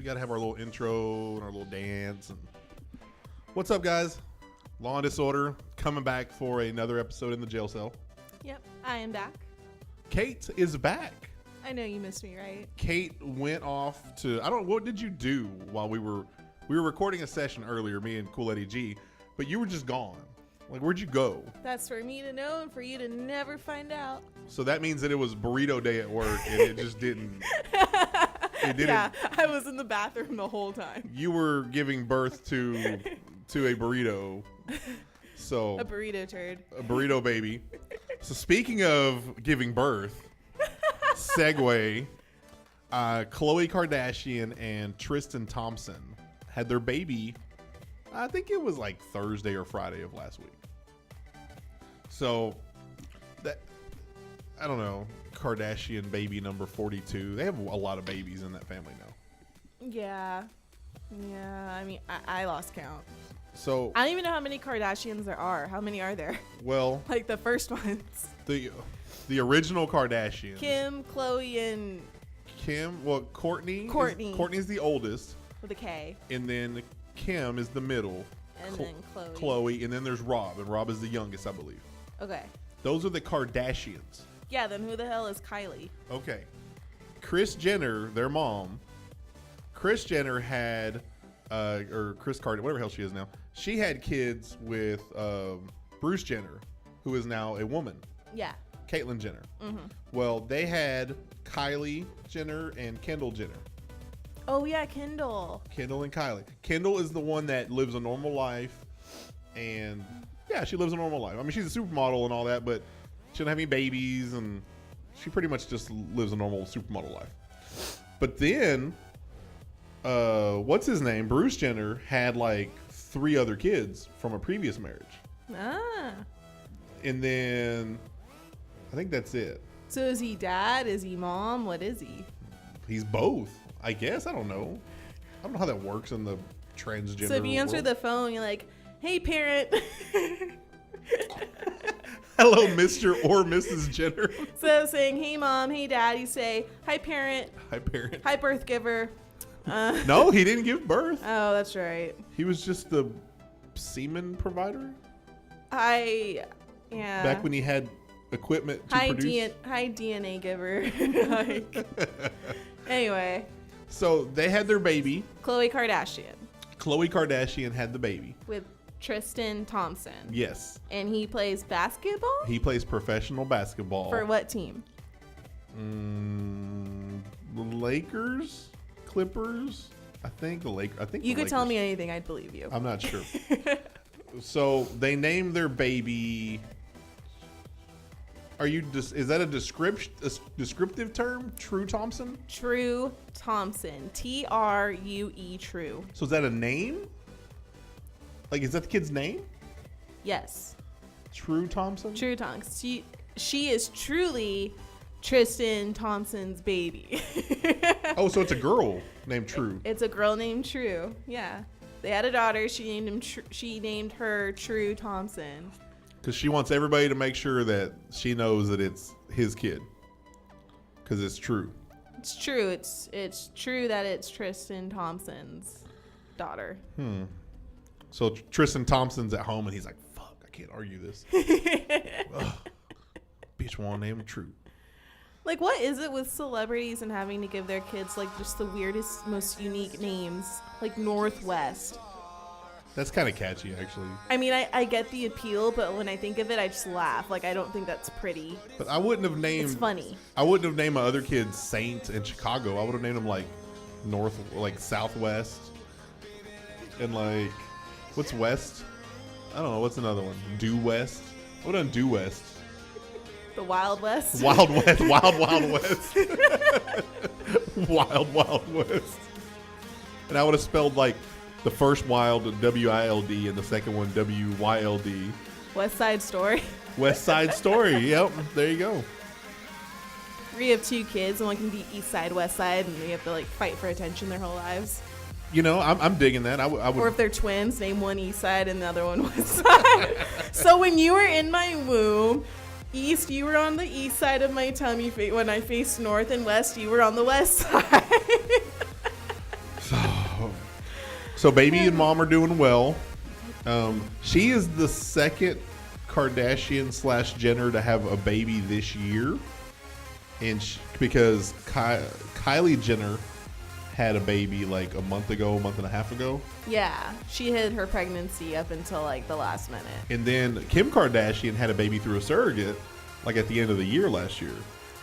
We got to have our little intro and our little dance. And what's up, guys? Law and Disorder coming back for another episode in the jail cell. Yep, I am back. Kate is back. I know you missed me, right? Kate went off to, what did you do while we were recording a session earlier, me and Cool Eddie G, but you were just gone. Like, where'd you go? That's for me to know and for you to never find out. So that means that it was burrito day at work and it just didn't. Yeah, I was in the bathroom the whole time. You were giving birth to a burrito. So a burrito turd. A burrito baby. So speaking of giving birth, segue, Khloe Kardashian and Tristan Thompson had their baby. I think it was like Thursday or Friday of last week. So that, I don't know, Kardashian baby number 42. They have a lot of babies in that family now. Yeah. I mean, I lost count. So I don't even know how many Kardashians there are. How many are there? Well, like the first ones. The original Kardashians. Kim, Khloe, and Kourtney. Kourtney's the oldest. With a K. And then Kim is the middle. And then Khloe. Khloe, and then there's Rob, and Rob is the youngest, I believe. Okay. Those are the Kardashians. Yeah, then who the hell is Kylie? Okay. Kris Jenner, their mom. Kris Jenner had, or Kris Carter, whatever the hell she is now. She had kids with Bruce Jenner, who is now a woman. Yeah. Caitlyn Jenner. Mm-hmm. Well, they had Kylie Jenner and Kendall Jenner. Oh, yeah, Kendall. Kendall and Kylie. Kendall is the one that lives a normal life. And, yeah, she lives a normal life. I mean, she's a supermodel and all that, but she doesn't have any babies. And she pretty much just lives a normal supermodel life. But then, what's his name? Bruce Jenner had, like, 3 other kids from a previous marriage. Ah. And then, I think that's it. So is he dad? Is he mom? What is he? He's both. I guess. I don't know. I don't know how that works in the transgender So if you answer world. the phone, you're like, hey, parent. Hello, Mr. or Mrs. Jenner. So saying, hey, mom, hey, dad, you say, hi, parent. Hi, parent. Hi, birth giver. No, he didn't give birth. Oh, that's right. He was just the semen provider. Yeah. Back when he had equipment to produce. Hi, DNA giver. Anyway. So they had their baby. Khloe Kardashian. Khloe Kardashian had the baby. With Tristan Thompson. Yes. And he plays basketball? He plays professional basketball. For what team? Lakers? Clippers? I think the Lakers. You could tell me anything, I'd believe you. I'm not sure. So they named their baby. Is that a descriptive term? True Thompson? True Thompson. True. True. So is that a name? Like, is that the kid's name? Yes. True Thompson? True Thompson. She is truly Tristan Thompson's baby. Oh, so it's a girl named True. It's a girl named True. Yeah. They had a daughter. She named her True Thompson. Because she wants everybody to make sure that she knows that it's his kid. Because it's true. It's true. It's true that it's Tristan Thompson's daughter. So Tristan Thompson's at home and he's like, fuck, I can't argue this. Bitch want to name him True. Like, what is it with celebrities and having to give their kids, like, just the weirdest, most unique names? Like, Northwest. That's kind of catchy, actually. I mean, I get the appeal, but when I think of it, I just laugh. Like, I don't think that's pretty. But I wouldn't have named... It's funny. I wouldn't have named my other kids Saint in Chicago. I would have named them, like, Southwest. And, like, what's West? I don't know. What's another one? Due West? I would have done Due West. The Wild West? Wild West. Wild West. Wild West. And I would have spelled, like, the first wild W-I-L-D and the second one W-Y-L-D. West Side Story. West Side Story. Yep. There you go. We have 2 kids, and one can be East Side, West Side, and they have to, like, fight for attention their whole lives. You know, I'm digging that. I would. Or if they're twins, name one East Side and the other one West Side. So when you were in my womb, East, you were on the east side of my tummy. When I faced north and west, you were on the west side. So baby and mom are doing well. She is the second Kardashian / Jenner to have a baby this year, and because Kylie Jenner had a baby like a month and a half ago. Yeah, she hid her pregnancy up until like the last minute. And then Kim Kardashian had a baby through a surrogate like at the end of the year last year.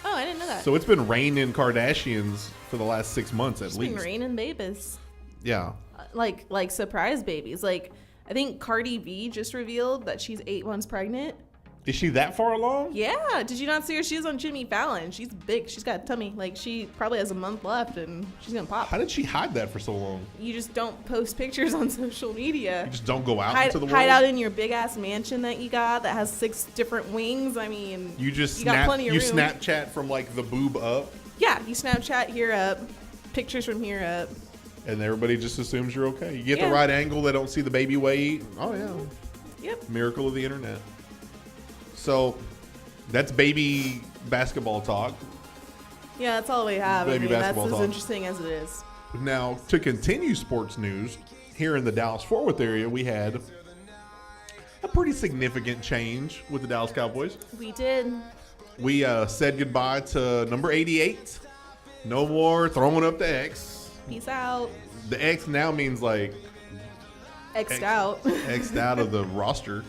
Oh, I didn't know that. So it's been raining Kardashians for the last 6 months at least. It's been raining babies. Yeah. Like surprise babies. Like, I think Cardi B just revealed that she's 8 months pregnant. Is she that far along? Yeah. Did you not see her? She was on Jimmy Fallon. She's big. She's got a tummy. Like, she probably has a month left and she's going to pop. How did she hide that for so long? You just don't post pictures on social media. You just don't go out into the world? Hide out in your big-ass mansion that you got that has 6 different wings. I mean, you got plenty of room. Snapchat from, like, the boob up? Yeah. You Snapchat here up. Pictures from here up. And everybody just assumes you're okay. You get the right angle, they don't see the baby weight. Oh, yeah. Yep. Miracle of the internet. So, that's baby basketball talk. Yeah, that's all we have. Baby basketball that's talk. as interesting as it is. Now, to continue sports news, here in the Dallas-Fort Worth area, we had a pretty significant change with the Dallas Cowboys. We did. We said goodbye to number 88. No more throwing up the X. Peace out. The X now means like X'd out. X'd out of the roster.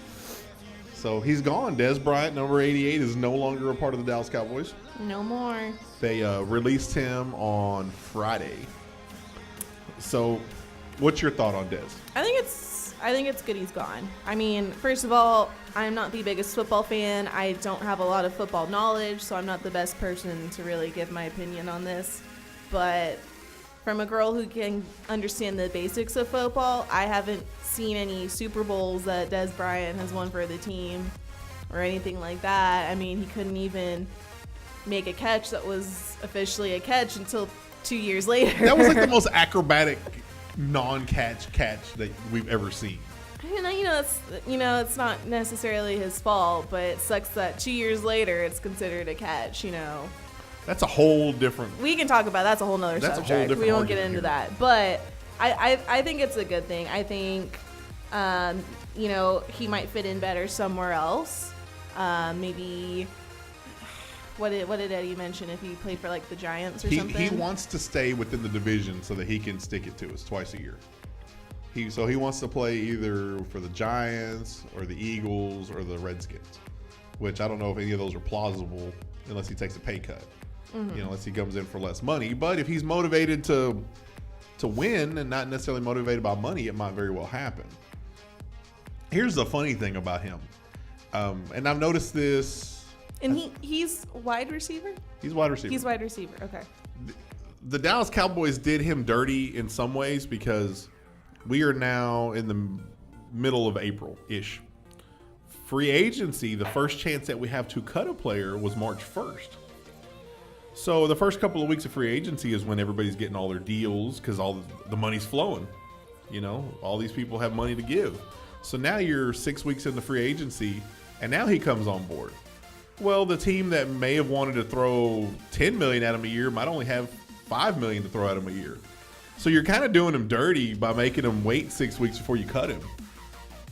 So he's gone. Des Bryant, number 88, is no longer a part of the Dallas Cowboys. No more. They released him on Friday. So what's your thought on Des? I think it's good he's gone. I mean, first of all, I'm not the biggest football fan. I don't have a lot of football knowledge, so I'm not the best person to really give my opinion on this. But from a girl who can understand the basics of football, I haven't seen any Super Bowls that Des Bryant has won for the team or anything like that. I mean, he couldn't even make a catch that was officially a catch until 2 years later. That was like the most acrobatic non-catch catch that we've ever seen. It's not necessarily his fault, but it sucks that 2 years later it's considered a catch, That's a whole different... We can talk about that's a whole nother subject. A whole different we won't get into here. that. But I think it's a good thing. I think, he might fit in better somewhere else. Maybe... What did Eddie mention if he played for like the Giants or something? He wants to stay within the division so that he can stick it to us twice a year. He wants to play either for the Giants or the Eagles or the Redskins, which I don't know if any of those are plausible unless he takes a pay cut. Mm-hmm. Unless he comes in for less money. But if he's motivated to win and not necessarily motivated by money, it might very well happen. Here's the funny thing about him, and I've noticed this. And he's wide receiver? He's wide receiver. He's wide receiver, okay. The Dallas Cowboys did him dirty in some ways because we are now in the middle of April-ish. Free agency, the first chance that we have to cut a player was March 1st. So the first couple of weeks of free agency is when everybody's getting all their deals because all the money's flowing. All these people have money to give. So now you're 6 weeks into free agency, and now he comes on board. Well, the team that may have wanted to throw $10 million at him a year might only have $5 million to throw at him a year. So you're kind of doing him dirty by making him wait 6 weeks before you cut him.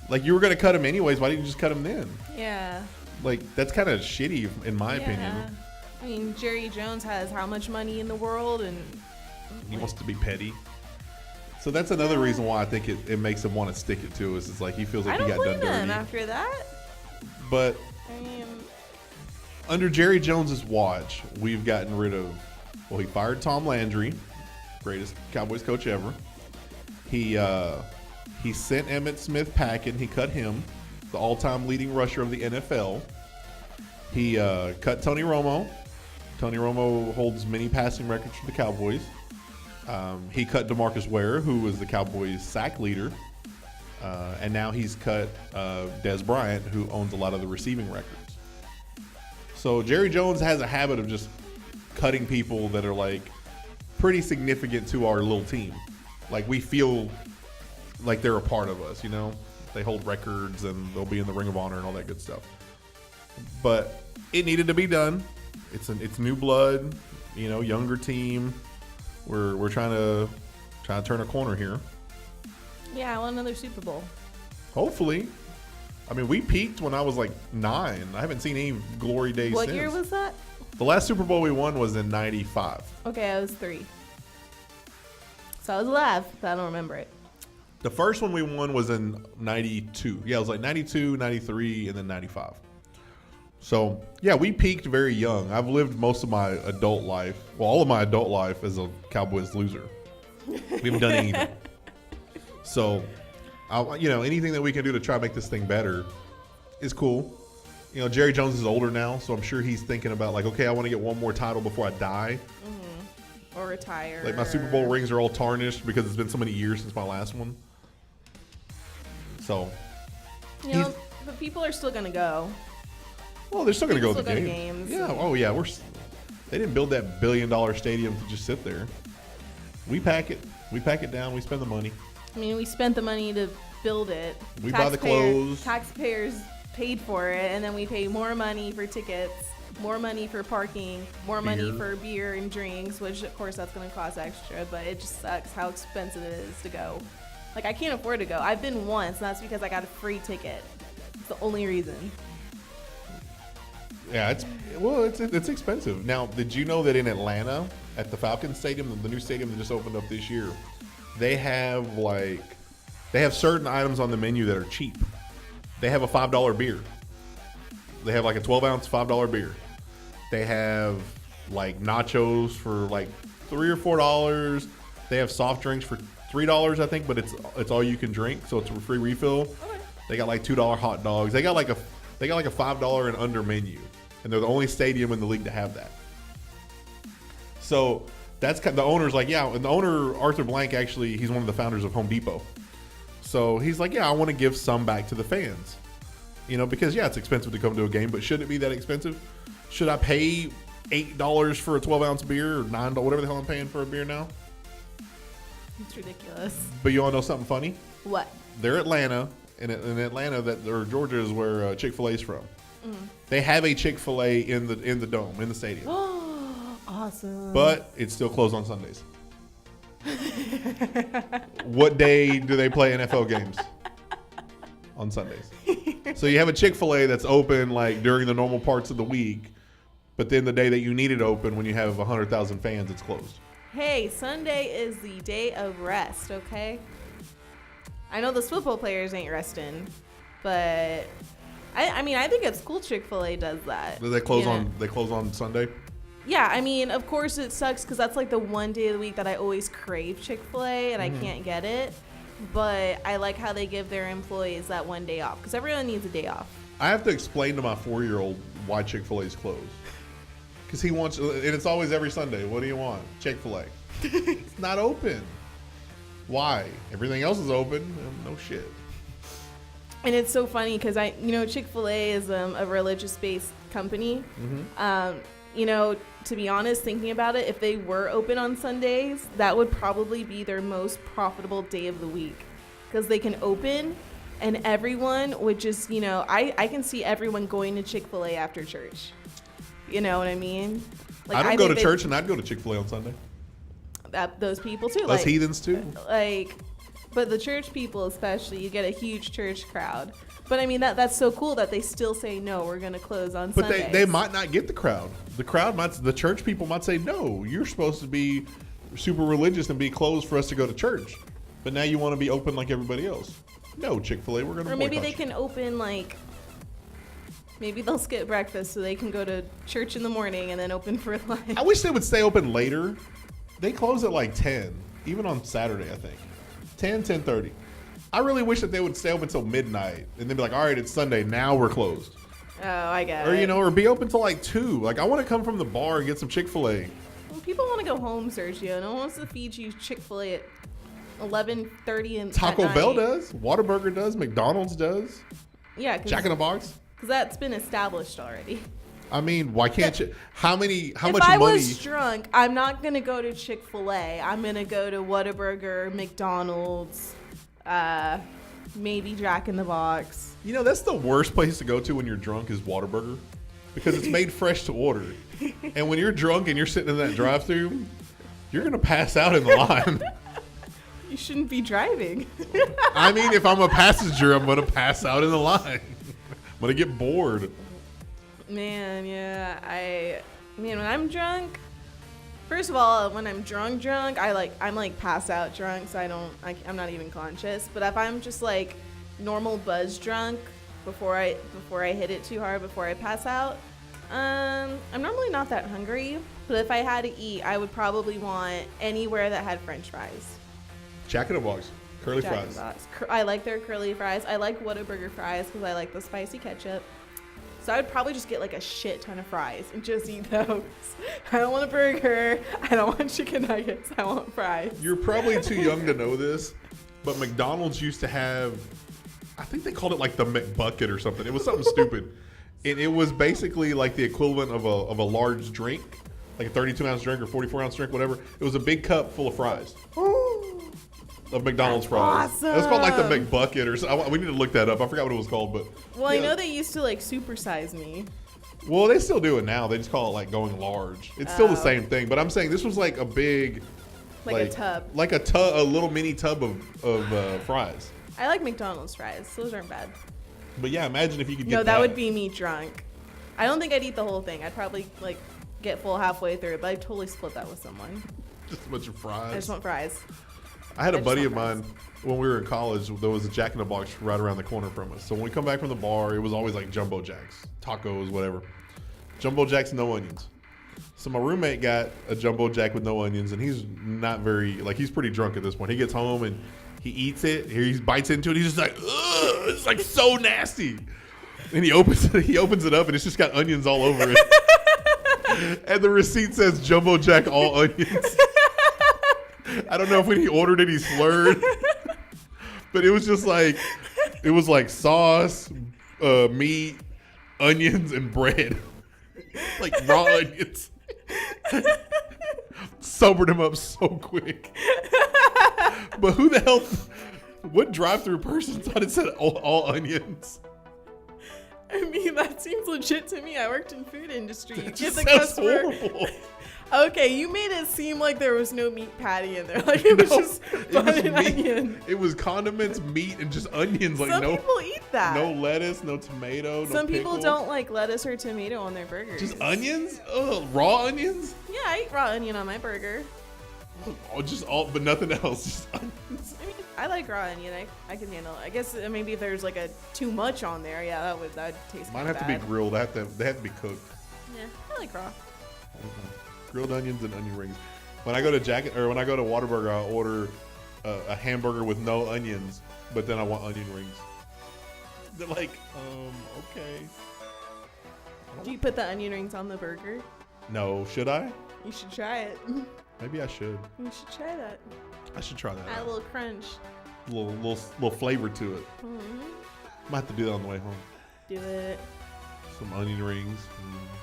Like, you were going to cut him anyways. Why didn't you just cut him then? Yeah. Like, that's kind of shitty in my opinion. I mean, Jerry Jones has how much money in the world, and he wants to be petty. So that's another reason why I think it makes him want to stick it to us. It's like he feels like he got done dirty. I don't blame him after that. But I mean, under Jerry Jones's watch, we've gotten rid of, he fired Tom Landry, greatest Cowboys coach ever. He sent Emmitt Smith packing. He cut him, the all-time leading rusher of the NFL. He cut Tony Romo. Tony Romo holds many passing records for the Cowboys. He cut DeMarcus Ware, who was the Cowboys sack leader. And now he's cut Des Bryant, who owns a lot of the receiving records. So Jerry Jones has a habit of just cutting people that are like pretty significant to our little team. Like, we feel like they're a part of us, They hold records and they'll be in the Ring of Honor and all that good stuff. But it needed to be done. It's new blood, younger team. We're trying to turn a corner here. Yeah, I want another Super Bowl. Hopefully. I mean, we peaked when I was like 9. I haven't seen any glory days What since. year was that? The last Super Bowl we won was in 95. Okay, I was 3. So I was alive, but I don't remember it. The first one we won was in 92. Yeah, it was like 92, 93, and then 95. So, yeah, we peaked very young. I've lived most of my adult life, well, all of my adult life as a Cowboys loser. We haven't done anything. So, anything that we can do to try to make this thing better is cool. You know, Jerry Jones is older now, so I'm sure he's thinking about, like, okay, I want to get one more title before I die. Mm-hmm. Or retire. Like, my Super Bowl rings are all tarnished because it's been so many years since my last one. So, but people are still going to go. Well, they're still going to go to the games. Yeah. Oh, yeah. They didn't build that $1 billion stadium to just sit there. We pack it. We pack it down. We spend the money. I mean, we spent the money to build it. We buy the clothes. Taxpayers paid for it, and then we pay more money for tickets, more money for parking, more money for beer and drinks, which, of course, that's going to cost extra, but it just sucks how expensive it is to go. Like, I can't afford to go. I've been once, and that's because I got a free ticket. It's the only reason. Yeah, it's expensive. Now, did you know that in Atlanta, at the Falcons Stadium, the new stadium that just opened up this year, they have certain items on the menu that are cheap. They have a $5 beer. They have like a 12-ounce $5 beer. They have like nachos for like $3 or $4. They have soft drinks for $3, I think, but it's all you can drink, so it's a free refill. Okay. They got like $2 hot dogs. They got like a $5 and under menu, and they're the only stadium in the league to have that. So that's the owner's like, yeah, and the owner Arthur Blank actually, he's one of the founders of Home Depot. So he's like, yeah, I want to give some back to the fans, because it's expensive to come to a game, but should it be that expensive? Should I pay $8 for a 12-ounce beer or $9, whatever the hell I'm paying for a beer now? It's ridiculous. But you all know something funny? What? They're Atlanta. In Atlanta, or Georgia is where Chick-fil-A is from. Mm. They have a Chick-fil-A in the dome, in the stadium. Awesome. But it's still closed on Sundays. What day do they play NFL games? On Sundays. So you have a Chick-fil-A that's open like during the normal parts of the week, but then the day that you need it open, when you have 100,000 fans, it's closed. Hey, Sunday is the day of rest, okay? I know the football players ain't resting, but I think it's cool Chick-fil-A does that. Do they close on Sunday? Yeah, I mean, of course it sucks because that's like the one day of the week that I always crave Chick-fil-A and I can't get it. But I like how they give their employees that one day off because everyone needs a day off. I have to explain to my 4-year-old why Chick-fil-A is closed. Because he wants, and it's always every Sunday, what do you want? Chick-fil-A. It's not open. Why? Everything else is open. No shit. And it's so funny because Chick-fil-A is a religious-based company. Mm-hmm. To be honest, thinking about it, if they were open on Sundays, that would probably be their most profitable day of the week because they can open and everyone would just, I can see everyone going to Chick-fil-A after church. You know what I mean? Like, I don't go to church and I'd go to Chick-fil-A on Sunday. Those people too. Those heathens too. But the church people especially, you get a huge church crowd. But I mean that's so cool that they still say no, we're gonna close on Sundays. But they might not get the crowd. The church people might say no, you're supposed to be super religious and be closed for us to go to church. But now you want to be open like everybody else. No, Chick-fil-A, we're gonna. Or maybe they can open maybe they'll skip breakfast so they can go to church in the morning and then open for lunch. I wish they would stay open later. They close at like 10, even on Saturday, I think. 10:30. I really wish that they would stay open until midnight and then be like, all right, it's Sunday, now we're closed. Oh, I get it. Or be open till like 2. Like, I want to come from the bar and get some Chick-fil-A. Well, people want to go home, Sergio. No one wants to feed you Chick-fil-A at 11:30 and Taco Bell does. Whataburger does. McDonald's does. Yeah. Jack in the Box. Because that's been established already. I mean, why can't you? How much money? If I was drunk, I'm not going to go to Chick-fil-A. I'm going to go to Whataburger, McDonald's, maybe Jack in the Box. That's the worst place to go to when you're drunk is Whataburger because it's made fresh to order. And when you're drunk and you're sitting in that drive-thru, you're going to pass out in the line. shouldn't be driving. I mean, if I'm a passenger, I'm going to pass out in the line. I'm going to get bored. Man, yeah. When I'm drunk, first of all, when I'm drunk, I'm like pass out drunk, so I'm not even conscious. But if I'm just like normal buzz drunk before I hit it too hard, before I pass out, I'm normally not that hungry. But if I had to eat, I would probably want anywhere that had French fries. Jack in the Box, curly Jack in the fries. Box. I like their curly fries. I like Whataburger fries because I like the spicy ketchup. So I would probably just get like a shit ton of fries and just eat those. I don't want a burger. I don't want chicken nuggets. I want fries. You're probably too young to know this, but McDonald's used to have, I think they called it like the McBucket or something. It was something stupid. And it was basically like the equivalent of a large drink, like a 32-ounce drink or 44-ounce drink, whatever. It was a big cup full of fries. Of McDonald's fries. Awesome. It was called like the McBucket or something. We need to look that up. I forgot what it was called, but. Well, yeah. I know they used to like supersize me. Well, they still do it now. They just call it like going large. It's still the same thing, but I'm saying this was like a big. Like a tub. Like a little mini tub of fries. I like McDonald's fries. Those aren't bad. But yeah, imagine if you could get No, that would be me drunk. I don't think I'd eat the whole thing. I'd probably like get full halfway through, but I'd totally split that with someone. Just a bunch of fries. I just want fries. I had a buddy of mine when we were in college. There was a Jack in the Box right around the corner from us. So when we come back from the bar, it was always like Jumbo Jacks, tacos, whatever. Jumbo Jacks, no onions. So my roommate got a Jumbo Jack with no onions, and he's not very, like, he's pretty drunk at this point. He gets home and he eats it. He bites into it. He's just like, ugh, it's like so nasty. And he opens it up, and it's just got onions all over it. And the receipt says Jumbo Jack, all onions. I don't know if when he ordered it, he slurred. But it was just like, it was like sauce, meat, onions, and bread. Like raw onions. Sobered him up so quick. But who the hell, what drive-through person thought it said all onions? I mean, that seems legit to me. I worked in food industry. You That give just the sounds customer. horrible. Okay, you made it seem like there was no meat patty in there. Like it was just bun and onion. It was condiments, meat, and just onions. Like Some no, people eat that. no lettuce, no tomato, no Some people pickle. don't like lettuce or tomato on their burgers. Just onions? Ugh, raw onions? Yeah, I eat raw onion on my burger. Oh, but nothing else. Just onions. I mean, I like raw onion. I can handle it. I guess maybe if there's like a too much on there, yeah, that'd taste. Mine kinda have to be bad. grilled. They have to be cooked. Yeah, I like raw. Grilled onions and onion rings. When I go to Whataburger, I'll order a hamburger with no onions, but then I want onion rings. They're like, okay. Do you put the onion rings on the burger? No, should I? You should try it. Maybe I should. You should try that. I should try that. Add a out. little crunch. Little flavor to it. Mm-hmm. Might have to do that on the way home. Do it. Some onion rings.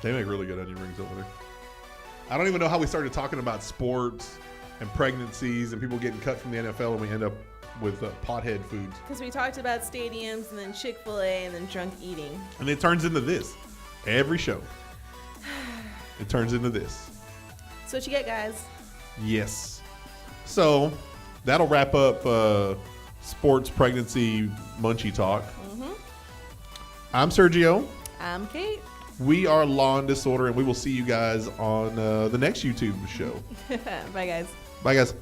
They make really good onion rings over there. I don't even know how we started talking about sports and pregnancies and people getting cut from the NFL, and we end up with pothead foods. Because we talked about stadiums and then Chick-fil-A and then drunk eating. And it turns into this. Every show. It turns into this. So what you get, guys? Yes. So that'll wrap up sports pregnancy munchie talk. Mm-hmm. I'm Sergio. I'm Kate. We are Law and Disorder, and we will see you guys on the next YouTube show. Bye, guys. Bye, guys.